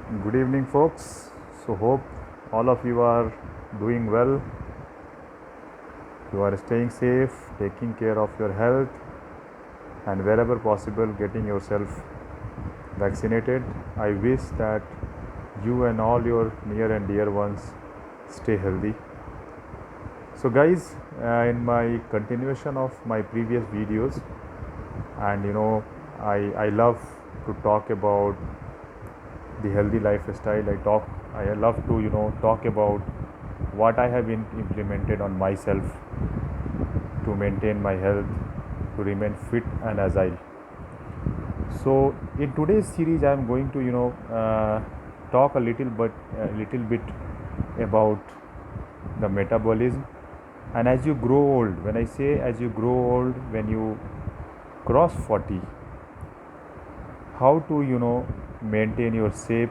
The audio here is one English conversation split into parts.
Good evening, folks. So, hope all of you are doing well. You are staying safe, taking care of your health, and wherever possible, getting yourself vaccinated. I wish that you and all your near and dear ones stay healthy. So, guys, in my continuation of my previous videos, and I love to talk about the healthy lifestyle. I love to talk about what I have been implemented on myself to maintain my health, to remain fit and agile. So in today's series, I am going to talk a little bit about the metabolism. And as you grow old, when I say as you grow old, when you cross 40, how to maintain your shape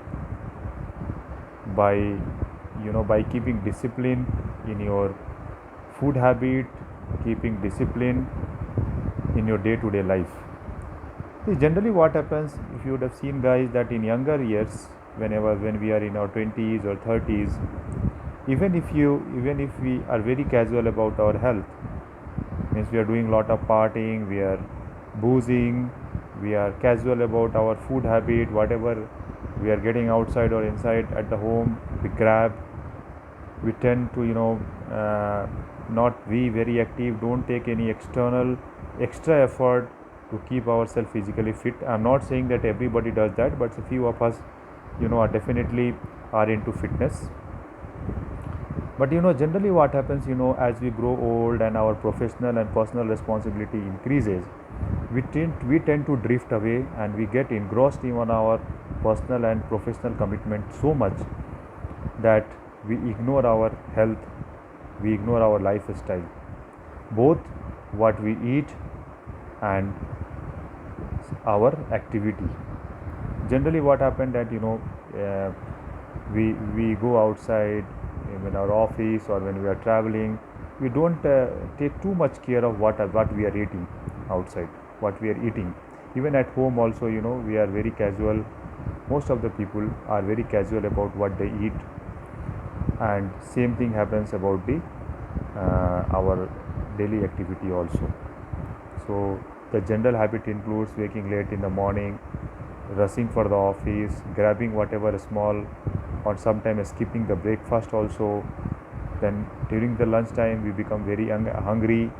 by keeping discipline in your food habit, keeping discipline in your day-to-day life. See, generally what happens, if you would have seen, guys, that in younger years, when we are in our 20s or 30s, even if we are very casual about our health, means we are doing a lot of partying, we are boozing, we are casual about our food habit, whatever we are getting outside or inside at the home, we grab, we tend to not be very active, don't take any extra effort to keep ourselves physically fit. I'm not saying that everybody does that, but a few of us are definitely are into fitness. But generally what happens, as we grow old and our professional and personal responsibility increases, we tend to drift away, and we get engrossed in our personal and professional commitment so much that we ignore our health, we ignore our lifestyle, both what we eat and our activity. Generally what happened that uh, we go outside in our office or when we are traveling, we don't take too much care of what we are eating outside, what we are eating. Even at home also, we are very casual. Most of the people are very casual about what they eat, and same thing happens about the our daily activity also. So the general habit includes waking late in the morning, rushing for the office, grabbing whatever small, or sometimes skipping the breakfast also. Then during the lunchtime we become very hungry.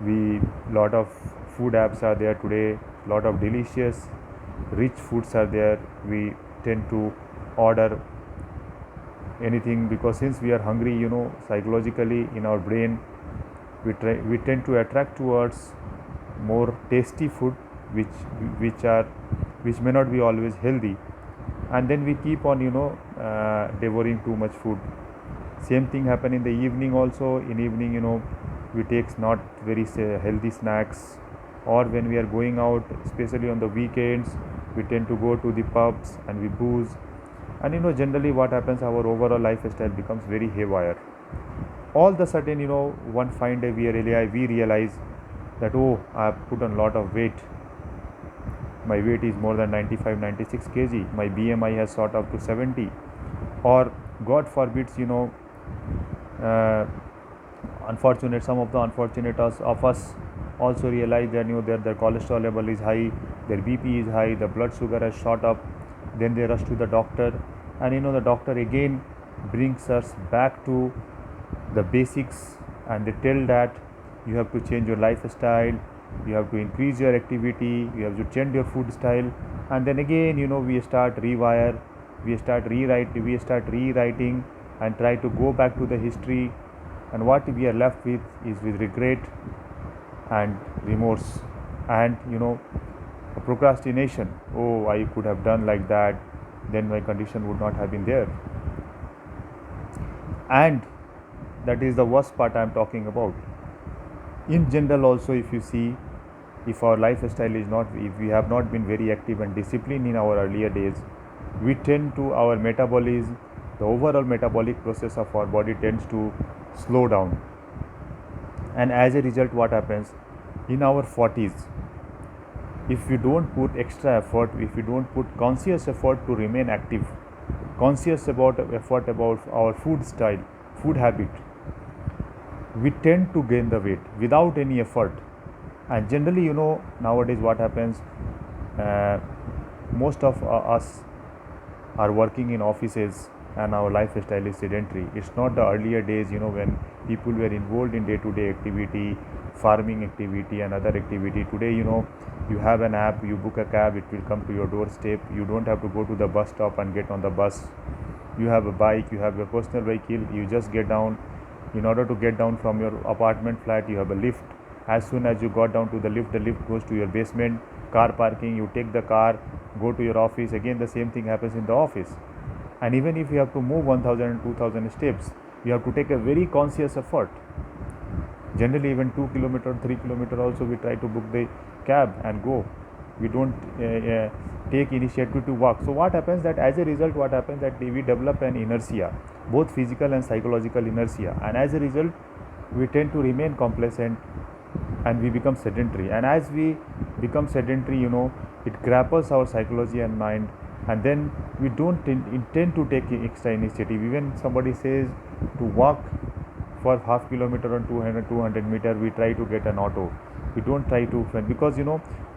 We lot of food apps are there today, lot of delicious rich foods are there. We tend to order anything because since we are hungry, psychologically in our brain we tend to attract towards more tasty food, which which are which may not be always healthy, and then we keep on devouring too much food. Same thing happen in the evening also. In evening, we take not very healthy snacks, or when we are going out, especially on the weekends, we tend to go to the pubs and we booze. And generally what happens, our overall lifestyle becomes very haywire. All the sudden, one fine day we realize that, oh, I have put on a lot of weight. My weight is more than 95 96 kg, my BMI has shot up to 70. Or god forbids, uh, unfortunate some of the unfortunate of us also realize that their cholesterol level is high, their BP is high, the blood sugar has shot up. Then they rush to the doctor, and the doctor again brings us back to the basics, and they tell that you have to change your lifestyle, you have to increase your activity, you have to change your food style. And then again, we start rewire, we start rewriting and try to go back to the history, and what we are left with is with regret and remorse, and procrastination. Oh, I could have done like that, then my condition would not have been there. And that is the worst part I am talking about. In general also, if you see, if our lifestyle is not, if we have not been very active and disciplined in our earlier days, we tend to, our metabolism, the overall metabolic process of our body tends to slow down. And as a result, what happens in our 40s, if we don't put extra effort, if we don't put conscious effort to remain active, conscious about effort about our food style, food habit, we tend to gain the weight without any effort. And generally, nowadays what happens, uh, most of us are working in offices and our lifestyle is sedentary. It's not the earlier days, when people were involved in day-to-day activity, farming activity and other activity. Today, you have an app, you book a cab, it will come to your doorstep. You don't have to go to the bus stop and get on the bus. You have a bike, you have a personal vehicle, you just get down. In order to get down from your apartment flat, you have a lift. As soon as you got down to the lift goes to your basement. Car parking, you take the car, go to your office. Again, the same thing happens in the office. And even if you have to move 1000 and 2000 steps, you have to take a very conscious effort. Generally, even 2 kilometer, 3 kilometer also, we try to book the cab and go. We don't take initiative to walk. So what happens that as a result, what happens that we develop an inertia, both physical and psychological inertia, and as a result, we tend to remain complacent and we become sedentary. And as we become sedentary, it grapples our psychology and mind, and then we don't intend to take extra initiative. Even somebody says to walk for half kilometer or 200 meter, we try to get an auto. We don't try to, because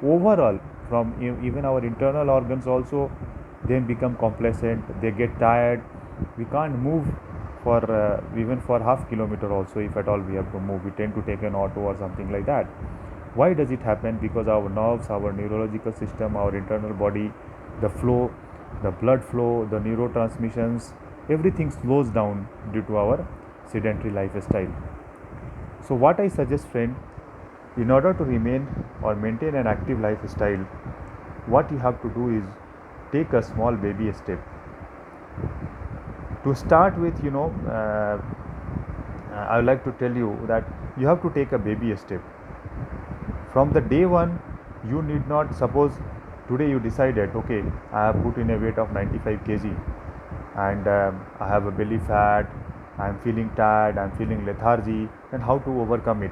overall, from even our internal organs also then become complacent, they get tired. We can't move for even for half kilometer also. If at all we have to move, we tend to take an auto or something like that. Why does it happen? Because our nerves, our neurological system, our internal body, the flow, the blood flow, the neurotransmissions, everything slows down due to our sedentary lifestyle. So what I suggest, friend, in order to remain or maintain an active lifestyle, what you have to do is take a small baby step. To start with, I would like to tell you that you have to take a baby step. From the day one, you need not, suppose today you decided, okay, I have put in a weight of 95 kg and I have a belly fat, I am feeling tired, I am feeling lethargy, and how to overcome it.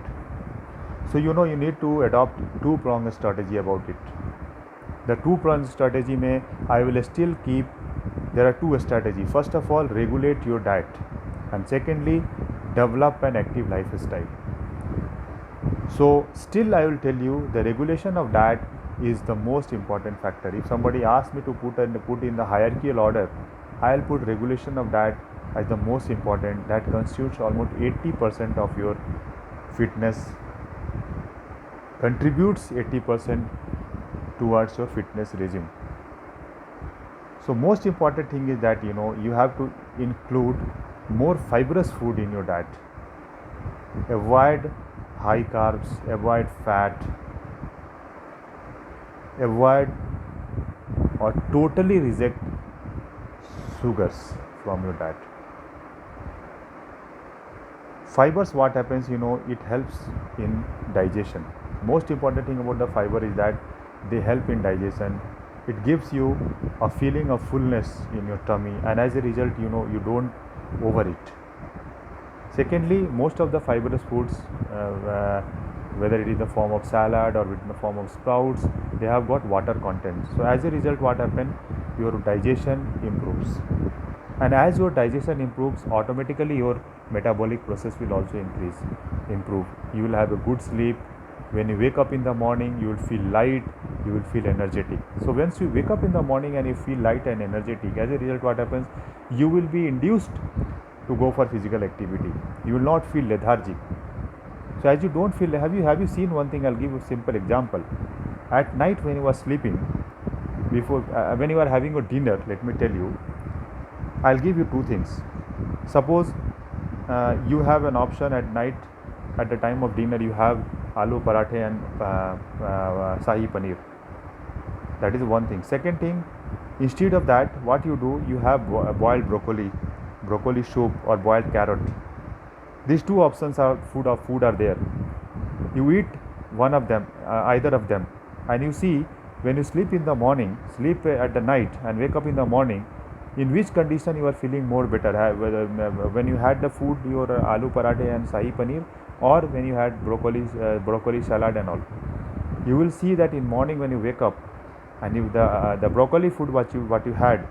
So you need to adopt two-pronged strategy about it. The two-pronged strategy may, I will still keep, there are two strategies. First of all, regulate your diet, and secondly, develop an active lifestyle. So still I will tell you, the regulation of diet is the most important factor. If somebody asks me to put in the hierarchical order, I will put regulation of diet as the most important. That constitutes almost 80% of your fitness, contributes 80% towards your fitness regime. So most important thing is that you have to include more fibrous food in your diet. Avoid high carbs, avoid fat, avoid or totally reject sugars from your diet. Fibers, what happens, it helps in digestion. Most important thing about the fiber is that they help in digestion. It gives you a feeling of fullness in your tummy, and as a result, you don't overeat. Secondly, most of the fibrous foods, whether it is in the form of salad or in the form of sprouts, they have got water content. So as a result, what happens, your digestion improves, and as your digestion improves, automatically your metabolic process will also improve. You will have a good sleep. When you wake up in the morning, you will feel light, you will feel energetic. So once you wake up in the morning and you feel light and energetic, as a result, what happens, you will be induced to go for physical activity. You will not feel lethargic. So as you don't feel, have you seen one thing? I'll give you a simple example. At night when you are sleeping, before when you are having a dinner, let me tell you, I'll give you two things. Suppose you have an option at night, at the time of dinner, you have aloo parathe and shahi paneer. That is one thing. Second thing, instead of that, what you do, you have boiled broccoli soup or boiled carrot. These two options are food are there. You eat one of them, either of them, and you see, when you sleep in the morning, sleep at the night and wake up in the morning, in which condition you are feeling more better, whether when you had the food, your aloo parathe and shahi paneer, or when you had broccoli salad and all. You will see that in morning when you wake up, and if the broccoli food what you had,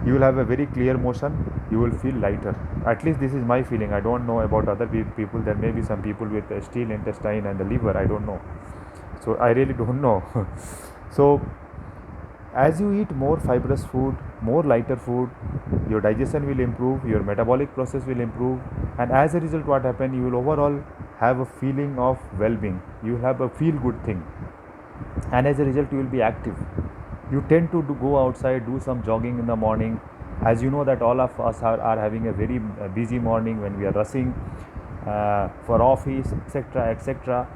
you will have a very clear motion, you will feel lighter. At least this is my feeling. I don't know about other people. There may be some people with steel intestine and the liver, I don't know, so I really don't know. So as you eat more fibrous food, more lighter food, your digestion will improve, your metabolic process will improve, and as a result, what happen? You will overall have a feeling of well-being. You will have a feel-good thing, and as a result, you will be active. You tend to go outside, do some jogging in the morning. As you know that all of us are having a very busy morning when we are rushing for office, etc., etc.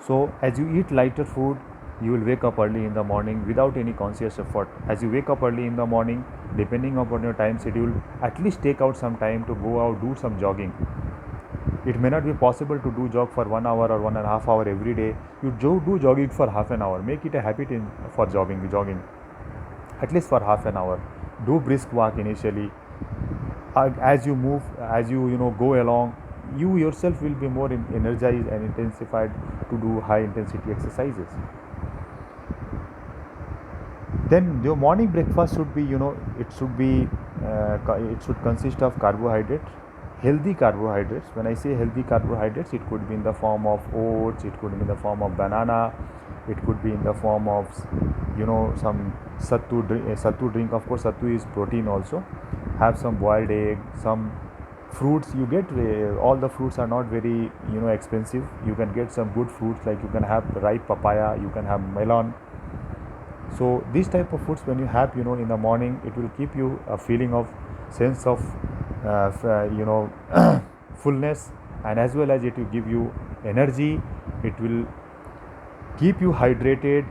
So as you eat lighter food, you will wake up early in the morning without any conscious effort. As you wake up early in the morning, depending upon your time schedule, at least take out some time to go out, do some jogging. It may not be possible to do jog for 1 hour or 1.5 hours every day. You do jogging for half an hour. Make it a habit for jogging at least for half an hour. Do brisk walk initially. As you move, as you go along, you yourself will be more energized and intensified to do high intensity exercises. Then your morning breakfast should be, it should consist of carbohydrate, healthy carbohydrates. When I say healthy carbohydrates, it could be in the form of oats, it could be in the form of banana, it could be in the form of some sattu drink. Of course, sattu is protein also. Have some boiled egg, some fruits. You get all the fruits are not very expensive. You can get some good fruits, like you can have ripe papaya, you can have melon. So these type of foods, when you have in the morning, it will keep you a feeling of sense of fullness, and as well as it will give you energy. It will keep you hydrated,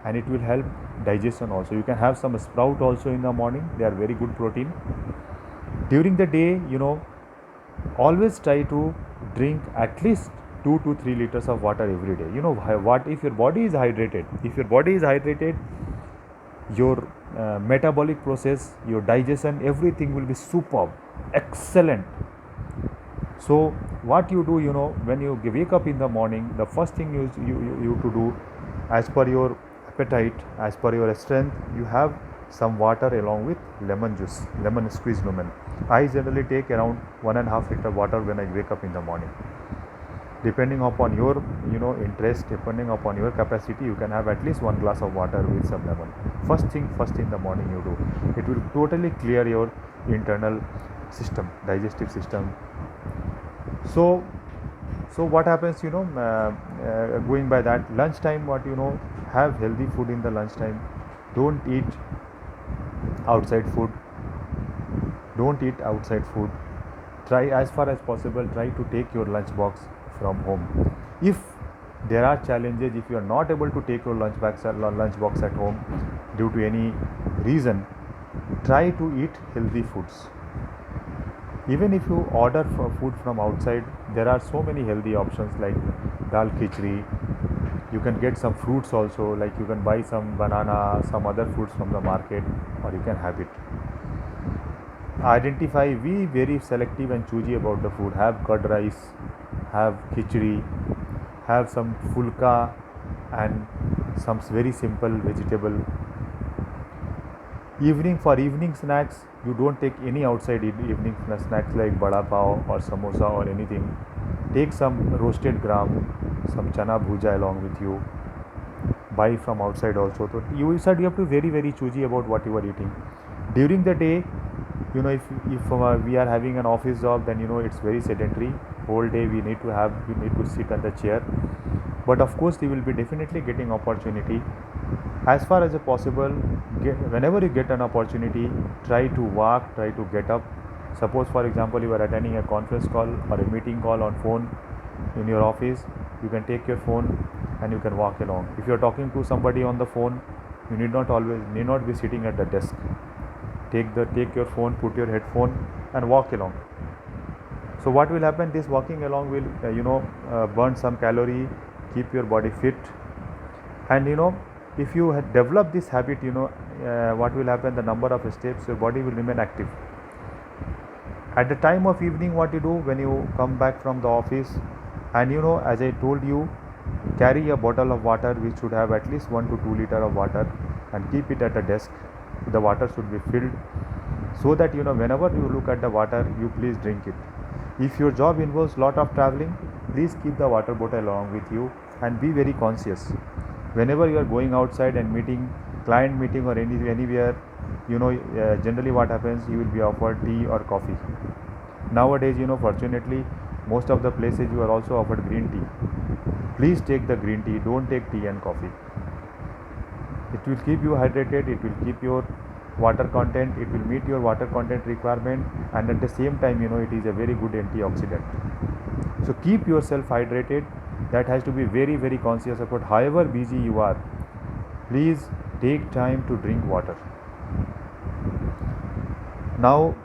and it will help digestion also. You can have some sprout also in the morning. They are very good protein. During the day, always try to drink at least 2 to 3 liters of water every day. What if your body is hydrated? If your body is hydrated, your metabolic process, your digestion, everything will be superb, excellent. So what you do, when you wake up in the morning, the first thing you to do, as per your appetite, as per your strength, you have some water along with lemon juice, lemon squeezed lemon. I generally take around 1.5 liter water when I wake up in the morning. Depending upon your interest, depending upon your capacity, you can have at least 1 glass of water with some lemon. First in the morning you do. It will totally clear your internal system, digestive system. So what happens, going by that, lunchtime, what have healthy food in the lunchtime. Don't eat outside food. Try as far as possible, try to take your lunch box from home. If there are challenges, if you are not able to take your lunch box at home due to any reason, try to eat healthy foods. Even if you order for food from outside, there are so many healthy options like dal khichdi. You can get some fruits also, like you can buy some banana, some other fruits from the market, or you can have it. Be very selective and choosy about the food. Have curd rice, have khichdi, have some fulka, and some very simple vegetable. Evening snacks, you don't take any outside evening snacks like bada pav or samosa or anything. Take some roasted gram, some chana bhuja along with you. Buy from outside also. So you said you have to be very very choosy about what you are eating. During the day, if we are having an office job, then it's very sedentary. Whole day we need to sit on the chair. But of course, you will be definitely getting opportunity. As far as possible, whenever you get an opportunity, try to walk, try to get up. Suppose, for example, you are attending a conference call or a meeting call on phone in your office, you can take your phone and you can walk along. If you are talking to somebody on the phone, you need not be sitting at the desk. Take your phone, put your headphone, and walk along. So what will happen? This walking along will burn some calorie, keep your body fit, and if you develop this habit, what will happen? The number of steps, your body will remain active. At the time of evening, what you do when you come back from the office, and as I told you, Carry a bottle of water which should have at least 1 to 2 liter of water, and keep it at a desk. The water should be filled, so that whenever you look at the water, you please drink it. If your job involves lot of traveling, please keep the water bottle along with you, and be very conscious whenever you are going outside and meeting client meeting or anywhere. Generally what happens, you will be offered tea or coffee. Nowadays, fortunately, most of the places you are also offered green tea. Please take the green tea, don't take tea and coffee. It will keep you hydrated, it will keep your water content, it will meet your water content requirement, and at the same time, it is a very good antioxidant. So keep yourself hydrated. That has to be very, very conscious about. However busy you are, please take time to drink water. Now,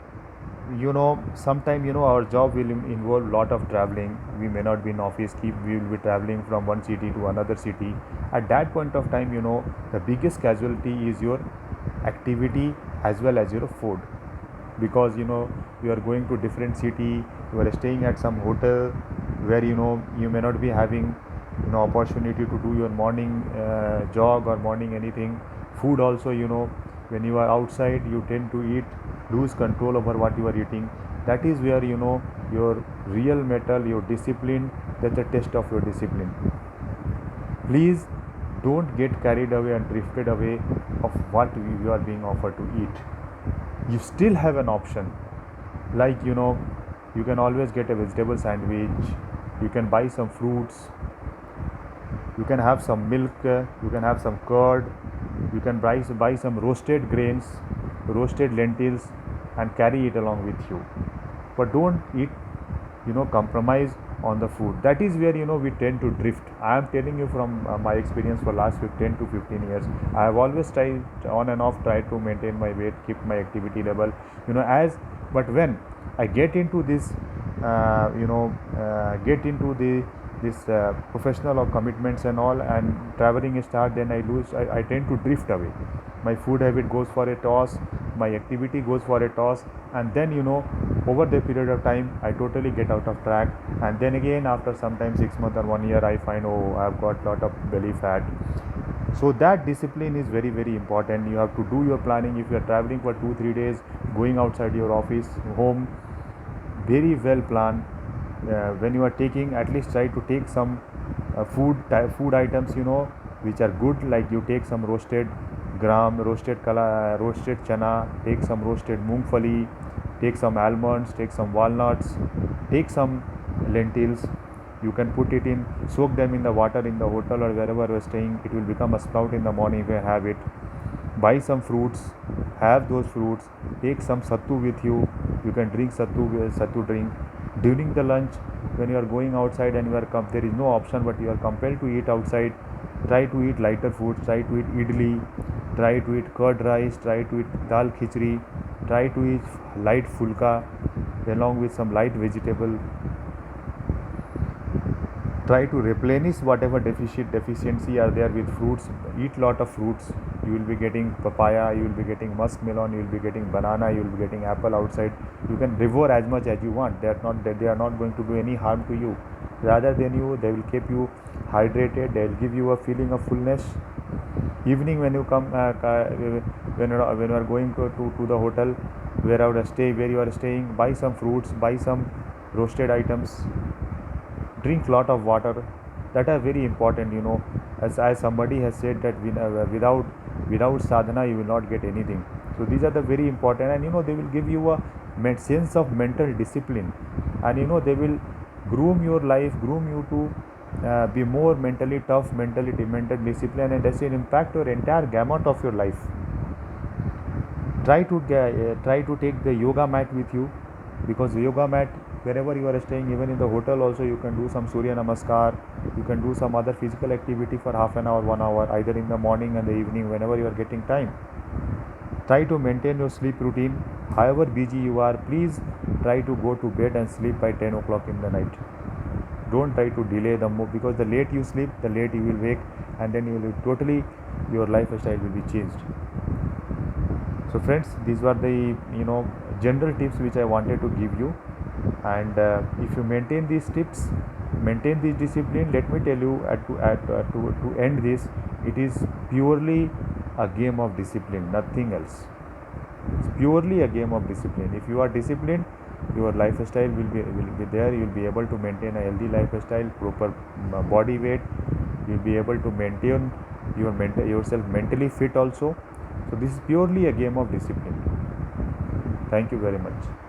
sometime our job will involve lot of traveling. We may not be in office, we will be traveling from one city to another city. At that point of time, the biggest casualty is your activity as well as your food, because you are going to different city, you are staying at some hotel where you may not be having opportunity to do your morning jog or morning anything. Food also, when you are outside, you tend to lose control over what you are eating. That is where your real metal, your discipline, that's a test of your discipline. Please don't get carried away and drifted away of what you are being offered to eat. You still have an option, like you can always get a vegetable sandwich, you can buy some fruits, you can have some milk, you can have some curd, you can buy some roasted grains, roasted lentils, and carry it along with you. But don't eat, compromise on the food. That is where we tend to drift. I am telling you from my experience for last 10 to 15 years. I have always tried on and off, tried to maintain my weight, keep my activity level, but when I get into this get into this professional or commitments and all, and traveling start, then I tend to drift away. My food habit goes for a toss, my activity goes for a toss, and then over the period of time, I totally get out of track. And then again, after sometimes 6 months or 1 year, I find, oh, I've got lot of belly fat. So that discipline is very, very important. You have to do your planning. If you are traveling for 2-3 days, going outside your office, home, very well plan. When you are taking, at least try to take some food items which are good, like you take some roasted gram, roasted chana, take some roasted mungfali, take some almonds, take some walnuts, take some lentils. You can put it in, soak them in the water in the hotel or wherever you are staying. It will become a sprout in the morning if you have it. Buy some fruits, have those fruits, take some sattu with you. You can drink sattu drink. During the lunch, when you are going outside and there is no option but you are compelled to eat outside, try to eat lighter foods, try to eat idli, try to eat curd rice, try to eat dal khichdi, try to eat light fulka along with some light vegetable. Try to replenish whatever deficiency are there with fruits. Eat lot of fruits. You will be getting papaya, you will be getting muskmelon, you will be getting banana, you will be getting apple outside. You can devour as much as you want. They are not going to do any harm to you. Rather than they will keep you hydrated. They will give you a feeling of fullness. Evening, when you come when you are going to the hotel where you are staying, buy some fruits, buy some roasted items, drink lot of water. That are very important. As somebody has said that without sadhana you will not get anything. So these are the very important, and they will give you a sense of mental discipline, and they will groom your life, groom you to be more mentally tough, mental discipline, and that will impact your entire gamut of your life. Try to take the yoga mat with you, because yoga mat, wherever you are staying, even in the hotel also, you can do some surya namaskar, you can do some other physical activity for half an hour, 1 hour, either in the morning and the evening, whenever you are getting time. Try to maintain your sleep routine. However busy you are, please try to go to bed and sleep by 10 o'clock in the night. Don't try to delay the move, because the late you sleep, the late you will wake, and then you will totally, your lifestyle will be changed. So friends, these were the general tips which I wanted to give you, and if you maintain these tips, maintain this discipline, let me tell you to end this, it is purely a game of discipline, nothing else. It's purely a game of discipline. If you are disciplined, your lifestyle will be there. You will be able to maintain a healthy lifestyle, proper body weight. You will be able to maintain yourself mentally fit also. So this is purely a game of discipline. Thank you very much.